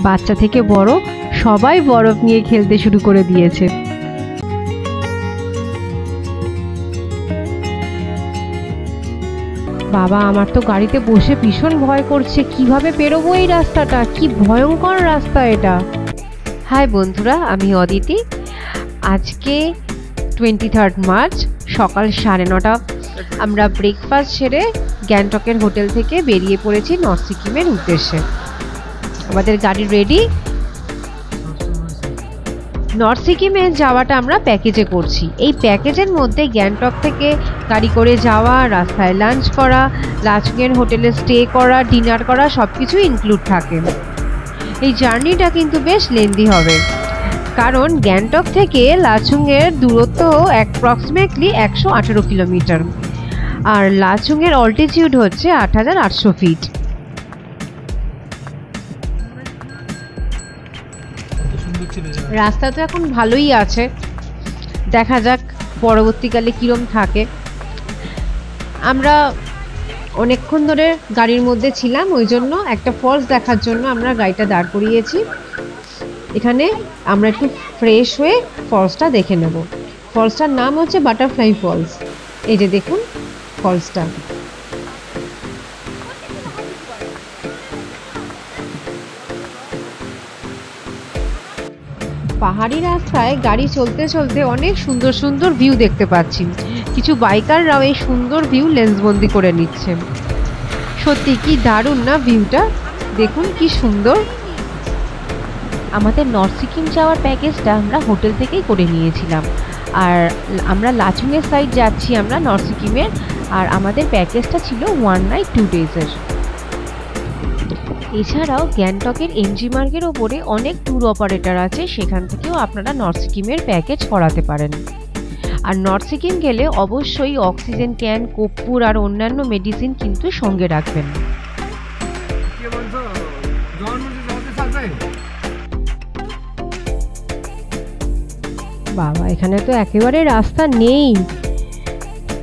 বাচ্চা থেকে বড় সবাই বরফ নিয়ে খেলতে শুরু করে দিয়েছে। বাবা, আমার তো গাড়িতে বসে ভীষণ ভয় করছে, কিভাবে পেরোবো এই রাস্তাটা, কি ভয়ঙ্কর রাস্তা এটা। হাই বন্ধুরা, আমি অদিতি। আজকে 23 মার্চ সকাল 9:30 আমরা ব্রেকফাস্ট সেরে গ্যাংটকের হোটেল থেকে বেরিয়ে পড়েছি নর্থ সিকিমের উদ্দেশ্যে। আমাদের গাড়ি রেডি। নর্থ সিকিমে যাওয়াটা আমরা প্যাকেজে করছি। এই প্যাকেজের মধ্যে গ্যাংটক থেকে গাড়ি করে যাওয়া, রাস্তায় লাঞ্চ করা, লাচুংয়ের হোটেলে স্টে করা, ডিনার করা সব কিছু ইনক্লুড থাকে। এই জার্নিটা কিন্তু বেশ লেন্দি হবে, কারণ গ্যাংটক থেকে লাচুংয়ের দূরত্ব অ্যাপ্রক্সিমেটলি 118 কিলোমিটার, আর লাচুংয়ের অল্টিটিউড হচ্ছে 8800 ফিট। রাস্তা তো এখন ভালোই আছে, দেখা যাক পরবর্তীকালে কিরম থাকে। আমরা অনেকক্ষণ ধরে গাড়ির মধ্যে ছিলাম, ওই জন্য একটা ফলস দেখার জন্য আমরা গাড়িটা দাঁড় করিয়েছি। এখানে আমরা একটু ফ্রেশ হয়ে ফলসটা দেখে নেব। ফলসটার নাম হচ্ছে বাটারফ্লাই ফলস। এই যে দেখুন ফলসটা। পাহাড়ি রাস্তায় গাড়ি চলতে চলতে অনেক সুন্দর সুন্দর ভিউ দেখতে পাচ্ছি। কিছু বাইকাররাও এই সুন্দর ভিউ লেন্সবন্দি করে নিচ্ছে। সত্যি কি দারুণ না ভিউটা, দেখুন কি সুন্দর। আমাদের নর্থ সিকিম যাওয়ার প্যাকেজটা আমরা হোটেল থেকেই করে নিয়েছিলাম, আর আমরা লাচুংয়ের সাইড যাচ্ছি আমরা নর্থ সিকিমের, আর আমাদের প্যাকেজটা ছিল 1 নাইট 2 ডেজের। এছাড়াও গ্যাংটকের এমজি মার্গের ওপরে অনেক ট্যুর অপারেটর আছে, সেখান থেকেও আপনারা নর্থ সিকিমের প্যাকেজ করাতে পারেন। আর নর্থ সিকিম গেলে অবশ্যই অক্সিজেন ক্যান, কর্পূর আর অন্যান্য মেডিসিন কিন্তু সঙ্গে রাখবেন। বাবা, এখানে তো একেবারে রাস্তা নেই,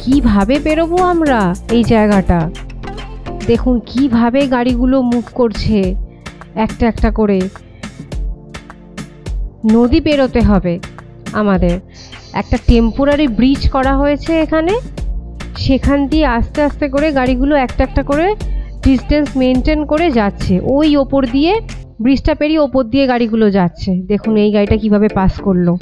কিভাবে বেরোবো আমরা এই জায়গাটা। দেখুন কিভাবে গাড়িগুলো মুভ করছে একটা একটা করে। নদী পেরোতে হবে আমাদের, একটা টেম্পোরারি ব্রিজ করা হয়েছে এখানে, সেখান দিয়ে আস্তে আস্তে করে গাড়িগুলো একটা একটা করে ডিস্টেন্স মেনটেন করে যাচ্ছে। ওই ওপর দিয়ে ব্রিজটা পেরিয়ে ওপর দিয়ে গাড়িগুলো যাচ্ছে। দেখুন এই গাড়িটা কিভাবে পাস করলো।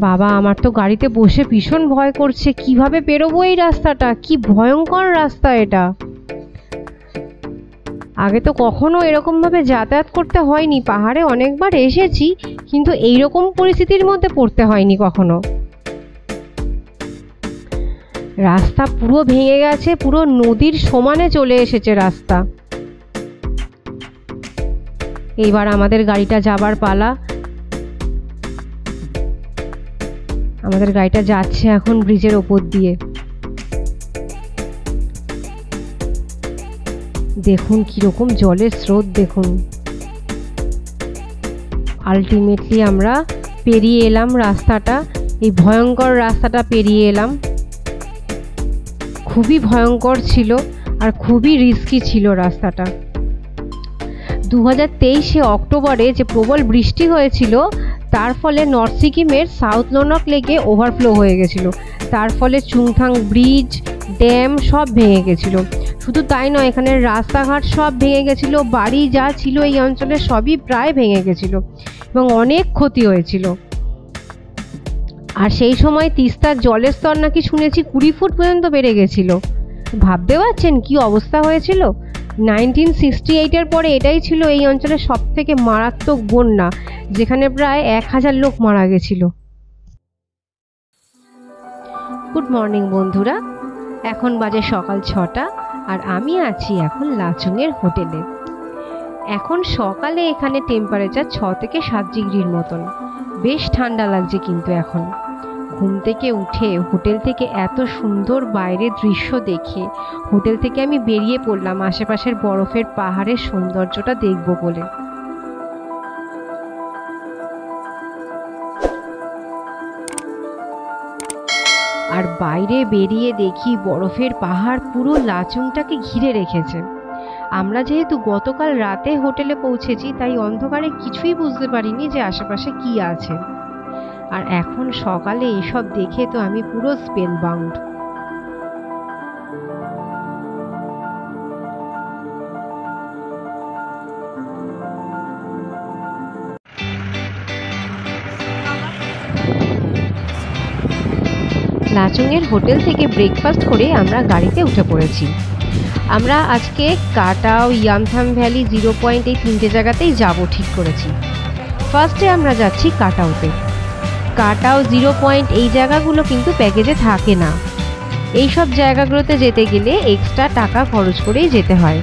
বাবা, আমার তো গাড়িতে বসে ভীষণ ভয় করছে, কিভাবে পেরোবো এই রাস্তাটা, কি ভয়ঙ্কর রাস্তা এটা। আগে তো কখনো এরকমভাবে যাতায়াত করতে হয়নি, পাহাড়ে অনেকবার এসেছি কিন্তু এইরকম পরিস্থিতির মধ্যে পড়তে হয়নি কখনো। রাস্তা পুরো ভেঙে গেছে, পুরো নদীর সমানে চলে এসেছে রাস্তা। এইবার আমাদের গাড়িটা যাবার পালা। আমাদের গাড়িটা যাচ্ছে এখন ব্রিজের ওপর দিয়ে। দেখুন কিরকম জলের স্রোত, দেখুন। আলটিমেটলি আমরা পেরিয়ে এলাম রাস্তাটা, এই ভয়ঙ্কর রাস্তাটা পেরিয়ে এলাম। খুবই ভয়ঙ্কর ছিল আর খুবই রিস্কি ছিল রাস্তাটা। 2023 অক্টোবরে যে প্রবল বৃষ্টি হয়েছিল, তার ফলে নর্থ সিকিমের সাউথ লোনাক লেকে ওভারফ্লো হয়ে গেছিল। তার ফলে চুংথাং ব্রিজ, ড্যাম সব ভেঙে গেছিল। শুধু তাই নয়, এখানের রাস্তাঘাট সব ভেঙে গেছিল, বাড়ি যা ছিল এই অঞ্চলে সবই প্রায় ভেঙে গেছিল এবং অনেক ক্ষতি হয়েছিল। আর সেই সময় তিস্তার জলের স্তর নাকি শুনেছি 20 ফুট পর্যন্ত বেড়ে গেছিল। ভাবতে পারছেন কি অবস্থা হয়েছিল। 1968-এর পরে এটাই ছিল এই অঞ্চলের সব থেকে মারাত্মক বন্যা, যেখানে প্রায় 1000 লোক মারা গেছিল। গুড মর্নিং বন্ধুরা, এখন বাজে সকাল 6টা আর আমি আছি এখন লাচুংয়ের হোটেলে। এখন সকালে এখানে টেম্পারেচার 6 থেকে 7 ডিগ্রির মতন, বেশ ঠান্ডা লাগছে। কিন্তু এখন ঘুম থেকে উঠে হোটেল থেকে এত সুন্দর বাইরের দৃশ্য দেখে হোটেল থেকে আমি বেরিয়ে পড়লাম আশেপাশের বরফের পাহাড়ের সৌন্দর্যটা দেখব বলে। আর বাইরে বেরিয়ে দেখি বরফের পাহাড় পুরো লাচুংটাকে ঘিরে রেখেছে। আমরা যেহেতু গতকাল রাতে হোটেলে পৌঁছেছি, তাই অন্ধকারে কিছুই বুঝতে পারিনি যে আশেপাশে কি আছে। আর এখন সকালে এসব দেখে তো আমি পুরো স্পেল বাউন্ড। লাচুংয়ের হোটেল থেকে ব্রেকফাস্ট করে আমরা গাড়িতে উঠে পড়েছি। আমরা আজকে কাটাও, ইয়ামথাম ভ্যালি, 0 পয়েন্ট এই 3টে জায়গাতেই যাব ঠিক করেছি। ফার্স্টে আমরা যাচ্ছি কাটাওতে। কাটাও, 0 পয়েন্ট এই জায়গাগুলো কিন্তু প্যাকেজে থাকে না। এই সব জায়গাগুলোতে যেতে গেলে এক্সট্রা টাকা খরচ করেই যেতে হয়।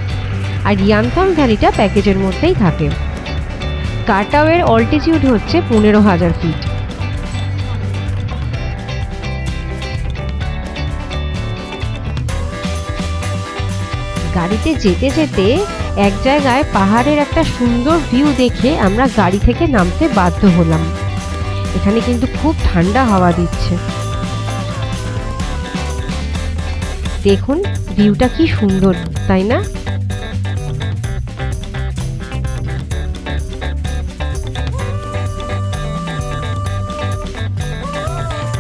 আর ইয়ামথাম ভ্যালিটা প্যাকেজের মধ্যেই থাকে। কাটাওয়ের অল্টিটিউড হচ্ছে 15,000 ফিট। গাড়িতে যেতে যেতে এক জায়গায় পাহাড়ের একটা সুন্দর ভিউ দেখে আমরা গাড়ি থেকে নামতে বাধ্য হলাম। এখানে কিন্তু খুব ঠান্ডা হাওয়া দিচ্ছে। দেখুন ভিউটা কি সুন্দর, তাই না?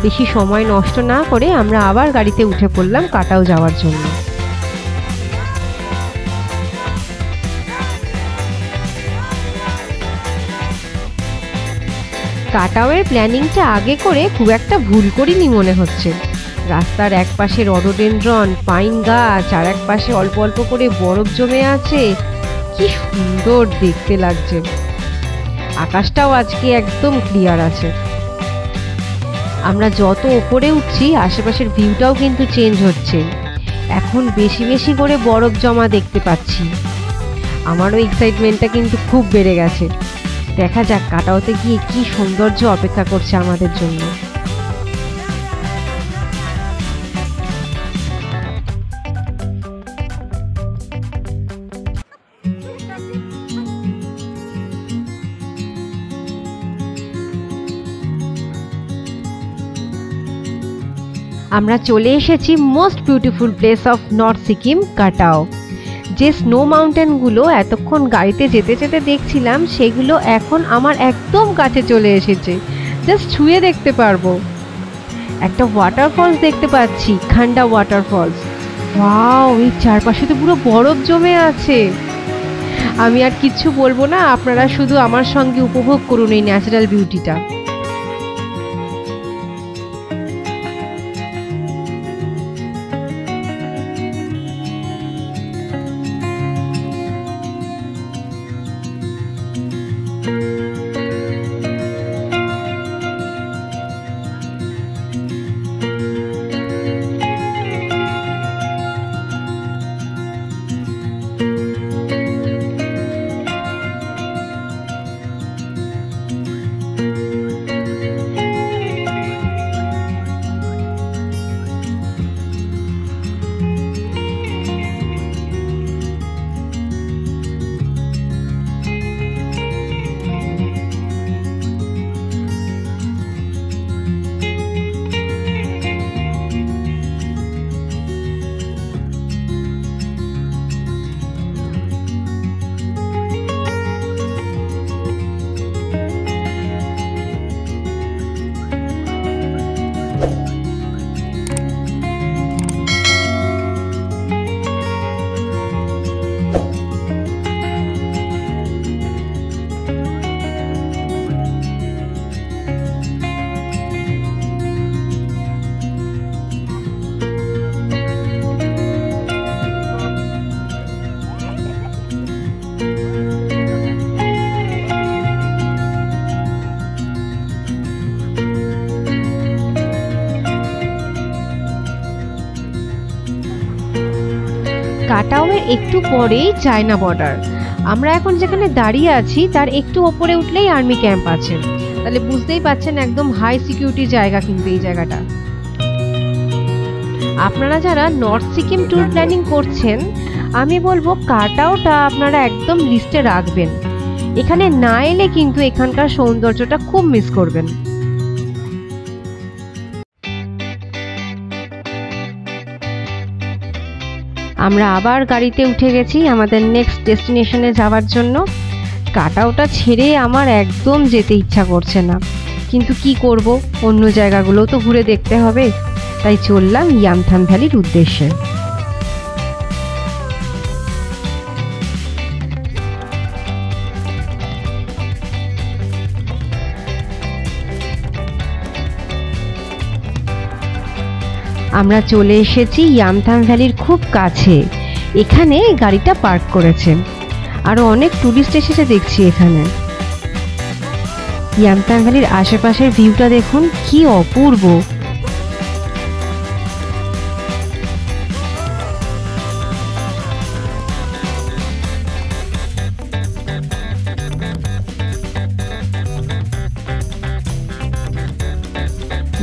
বেশি সময় নষ্ট না করে আমরা আবার গাড়িতে উঠে পড়লাম কাটাও যাওয়ার জন্য। কাটাওয়ের প্ল্যানিংটা আগে করে খুব একটা ভুল করিনি মনে হচ্ছে। রাস্তার এক পাশে রডোডেনড্রন, পাইন গাছ, আর এক পাশে অল্প অল্প করে বরফ জমে আছে। কি সুন্দর দেখতে লাগছে। আকাশটাও আজকে একদম ক্লিয়ার আছে। আমরা যত ওপরে উঠছি আশেপাশের ভিউটাও কিন্তু চেঞ্জ হচ্ছে। এখন বেশি বেশি করে বরফ জমা দেখতে পাচ্ছি। আমারও এক্সাইটমেন্টটা কিন্তু খুব বেড়ে গেছে। দেখা যাক কাটাওতে গিয়ে কি সৌন্দর্য অপেক্ষা করছে আমাদের জন্য। আমরা চলে এসেছি most beautiful place of north Sikkim, কাটাও। যে স্নো মাউন্টেনগুলো এতক্ষণ গাড়িতে যেতে যেতে দেখছিলাম, সেগুলো এখন আমার একদম কাছে চলে এসেছে। জাস্ট ছুঁয়ে দেখতে পারবো। একটা ওয়াটারফলস দেখতে পাচ্ছি, খান্ডা ওয়াটারফলস। ওয়াও, এই চারপাশে তো পুরো বরফ জমে আছে। আমি আর কিচ্ছু বলবো না, আপনারা শুধু আমার সঙ্গে উপভোগ করুন এই ন্যাচারাল বিউটিটা। কাটাওয়ের একটু পরেই চায়না বর্ডার। আমরা এখন যেখানে দাঁড়িয়ে আছি তার একটু ওপরে উঠলেই আর্মি ক্যাম্প আছে। তাহলে বুঝতেই পাচ্ছেন একদম হাই সিকিউরিটি জায়গা কিন্তু এই জায়গাটা। আপনারা যারা নর্থ সিকিম ট্যুর প্ল্যানিং করছেন, আমি বলবো কাটাওটা আপনারা একদম লিস্টে রাখবেন। এখানে না এলে কিন্তু এখানকার সৌন্দর্যটা খুব মিস করবেন। আমরা আবার গাড়িতে উঠে গেছি আমাদের নেক্সট ডেস্টিনেশনে যাওয়ার জন্য। কাটাওটা ছেড়ে আমার একদম যেতে ইচ্ছা করছে না, কিন্তু কি করব, অন্য জায়গাগুলো তো ঘুরে দেখতে হবে। তাই চললাম ইয়ামথাং ভ্যালির উদ্দেশ্যে। আমরা চলে এসেছি ইয়ামথাং ভ্যালির খুব কাছে। এখানে গাড়িটা পার্ক করেছে, আরো অনেক টুরিস্ট এসেছে দেখছি এখানে। ইয়ামথাং ভ্যালির আশেপাশের ভিউটা দেখুন, কি অপূর্ব।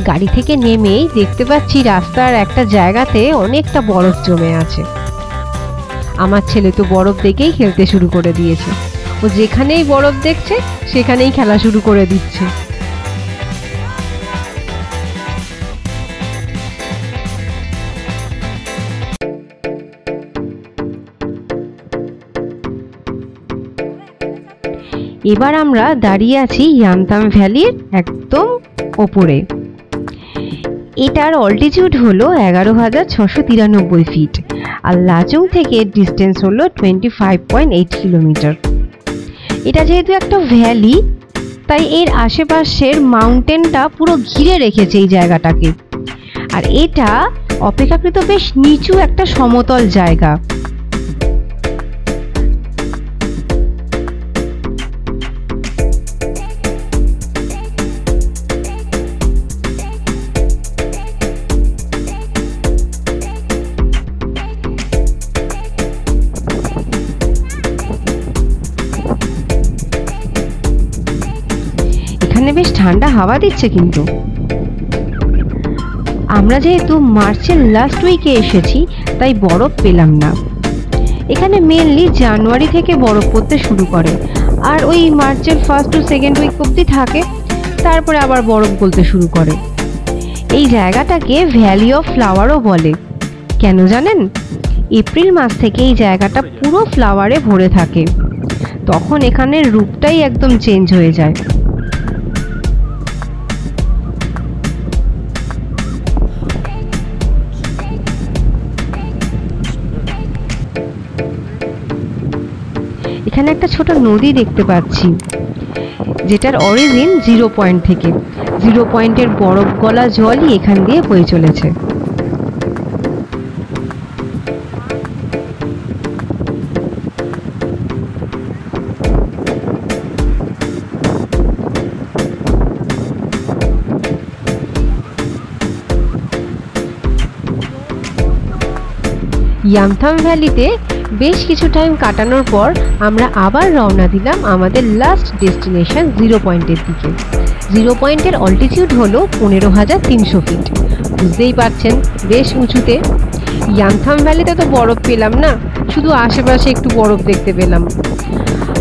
গাড়ি থেকে নেমেই দেখতে পাচ্ছি রাস্তার একটা জায়গাতে অনেকটা বরফ জমে আছে। আমার ছেলে তো বরফ দেখেই খেলতে শুরু করে দিয়েছে। ও যেখানেই বরফ দেখছে সেখানেই খেলা শুরু করে দিচ্ছে। এবার আমরা দাঁড়িয়ে আছি ইয়ামথাং ভ্যালির একদম ওপরে। এটার অল্টিটিউড হলো 11,693 ফিট, আর লাচুং থেকে ডিস্টেন্স হলো 25.8 কিলোমিটার। এটা যেহেতু একটা ভ্যালি, তাই এর আশেপাশের মাউন্টেনটা পুরো ঘিরে রেখেছে এই জায়গাটাকে। আর এটা অপেক্ষাকৃত বেশ নিচু একটা সমতল জায়গা। এখানে বেশ ঠান্ডা হাওয়া দিচ্ছে, কিন্তু আমরা যেহেতু মার্চের লাস্ট উইকে এসেছি তাই বরফ পেলাম না। এখানে মেনলি জানুয়ারি থেকে বরফ পড়তে শুরু করে, আর ওই মার্চের ফার্স্ট টু সেকেন্ড উইক অবধি থাকে, তারপরে আবার বরফ গলতে শুরু করে। এই জায়গাটাকে ভ্যালি অফ ফ্লাওয়ারও বলে। কেন জানেন? এপ্রিল মাস থেকে এই জায়গাটা পুরো ফ্লাওয়ারে ভরে থাকে, তখন এখানের রূপটাই একদম চেঞ্জ হয়ে যায়। এখানে একটা ছোট নদী দেখতে পাচ্ছি, যেটার অরিজিন 0 পয়েন্ট থেকে। 0 পয়েন্টের বরফ গলা জলই এখান দিয়ে বয়ে চলেছে। ইয়ামথাং ভ্যালিতে বেশ কিছু টাইম কাটানোর পর আমরা আবার রওনা দিলাম আমাদের লাস্ট ডেস্টিনেশন 0 পয়েন্টের দিকে। 0 পয়েন্টের অল্টিটিউড হলো 15,300 ফিট। বুঝতেই পারছেন, বেশ উঁচুতে। ইয়ামথাং ভ্যালিতে তো বরফ পেলাম না, শুধু আশেপাশে একটু বরফ দেখতে পেলাম।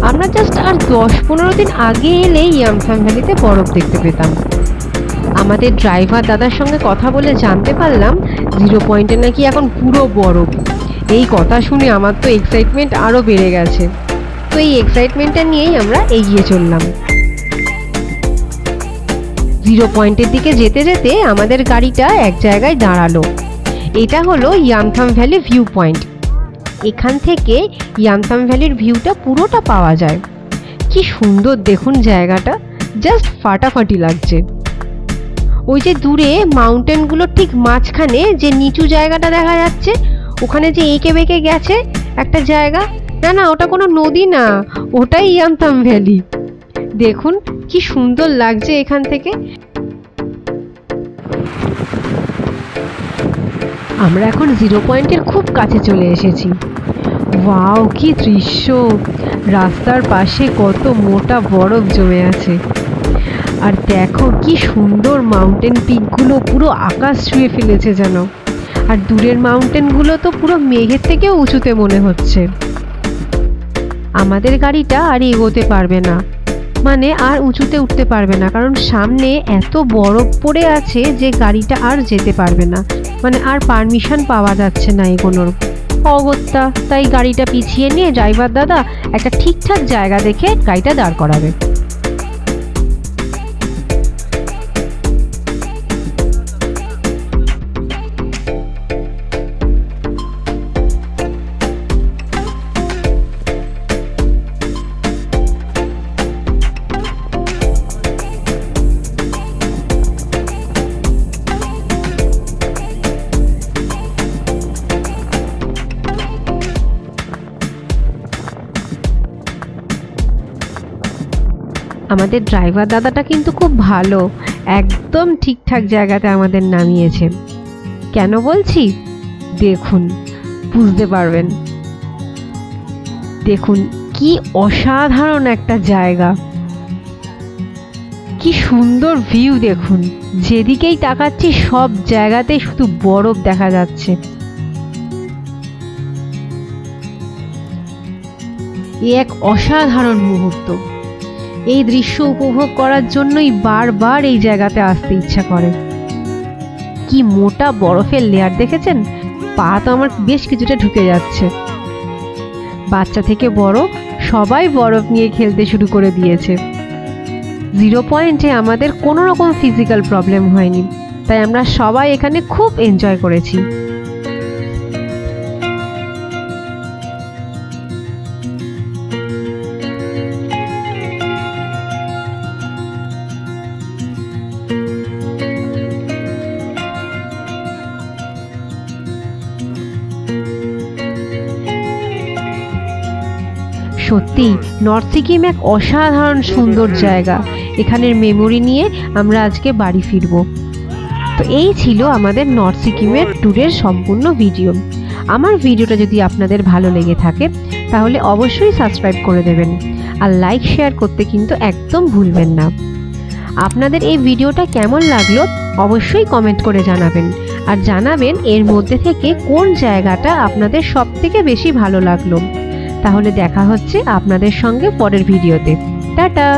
আমরা জাস্ট আর 10-15 দিন আগে এলেই ইয়ামথাং ভ্যালিতে বরফ দেখতে পেতাম। আমাদের ড্রাইভার দাদার সঙ্গে কথা বলে জানতে পারলাম 0 পয়েন্টে নাকি এখন পুরো বরফ। এই কথা শুনে আমার তো এক্সাইটমেন্ট আরও বেড়ে গেছে। তো এই এক্সাইটমেন্টটা নিয়েই আমরা এগিয়ে চললাম। 0 পয়েন্টের দিকে যেতে যেতে আমাদের গাড়িটা এক জায়গায় দাঁড়ালো। এটা হলো ইয়ামথাং ভ্যালি ভিউ পয়েন্ট। এখান থেকে ইয়ামথাং ভ্যালির ভিউটা পুরোটা পাওয়া যায়। কি সুন্দর দেখুন জায়গাটা, জাস্ট ফাটাফাটি লাগছে। ওই যে দূরে মাউন্টেনগুলোর ঠিক মাঝখানে যে নিচু জায়গাটা দেখা যাচ্ছে, ওখানে যে এঁকে বেঁকে গেছে একটা জায়গা, না ওটা কোনো নদী না, ওটাই ইয়ামথাং ভ্যালি। দেখুন কি সুন্দর লাগছে এখান থেকে। আমরা এখন 0 পয়েন্টের খুব কাছে চলে এসেছি। ওয়াও, কি দৃশ্য! রাস্তার পাশে কত মোটা বরফ জমে আছে। আর দেখো কি সুন্দর মাউন্টেন পিকগুলো পুরো আকাশ ছুঁয়ে ফেলেছে যেন। আর দূরের মাউন্টেনগুলো তো পুরো মেঘের থেকেও উঁচুতে মনে হচ্ছে। আমাদের গাড়িটা আর এগোতে পারবে না, মানে আর উঁচুতে উঠতে পারবে না, কারণ সামনে এত বরফ পড়ে আছে যে গাড়িটা আর যেতে পারবে না, মানে আর পারমিশন পাওয়া যাচ্ছে না এগোনোর। অগত্যা, তাই গাড়িটা পিছিয়ে নিয়ে ড্রাইভার দাদা একটা ঠিকঠাক জায়গা দেখে গাড়িটা দাঁড় করাবে। আমাদের ড্রাইভার দাদাটা কিন্তু খুব ভালো, একদম ঠিকঠাক জায়গাতে আমাদের নামিয়েছে। কেন বলছি দেখুন, বুঝতে পারবেন। দেখুন কি অসাধারণ একটা জায়গা, কি সুন্দর ভিউ। দেখুন যেদিকেই তাকাচ্ছি সব জায়গাতেই শুধু বরফ দেখা যাচ্ছে। এক অসাধারণ মুহূর্ত। এই দৃশ্য উপভোগ করার জন্যই বারবার এই জায়গাতে আসতে ইচ্ছা করে। কি মোটা বরফের লেয়ার দেখেছেন? পা তো আমার বেশ কিছুটা ঢুকে যাচ্ছে। বাচ্চা থেকে বড় সবাই বরফ নিয়ে খেলতে শুরু করে দিয়েছে। 0 পয়েন্টে আমাদের কোনো রকম ফিজিক্যাল প্রবলেম হয়নি, তাই আমরা সবাই এখানে খুব এনজয় করেছি। সত্যি নর্থ সিকিম এক অসাধারণ সুন্দর জায়গা। এখানের মেমোরি নিয়ে আমরা আজকে বাড়ি ফিরবো। তো এই ছিল আমাদের নর্থ সিকিমের ট্যুরের সম্পূর্ণ ভিডিও। আমার ভিডিওটা যদি আপনাদের ভালো লেগে থাকে তাহলে অবশ্যই সাবস্ক্রাইব করে দেবেন, আর লাইক শেয়ার করতে কিন্তু একদম ভুলবেন না। আপনাদের এই ভিডিওটা কেমন লাগলো অবশ্যই কমেন্ট করে জানাবেন, আর জানাবেন এর মধ্যে থেকে কোন জায়গাটা আপনাদের সবথেকে বেশি ভালো লাগলো। তাহলে দেখা হচ্ছে আপনাদের সঙ্গে পরের ভিডিওতে। টাটা।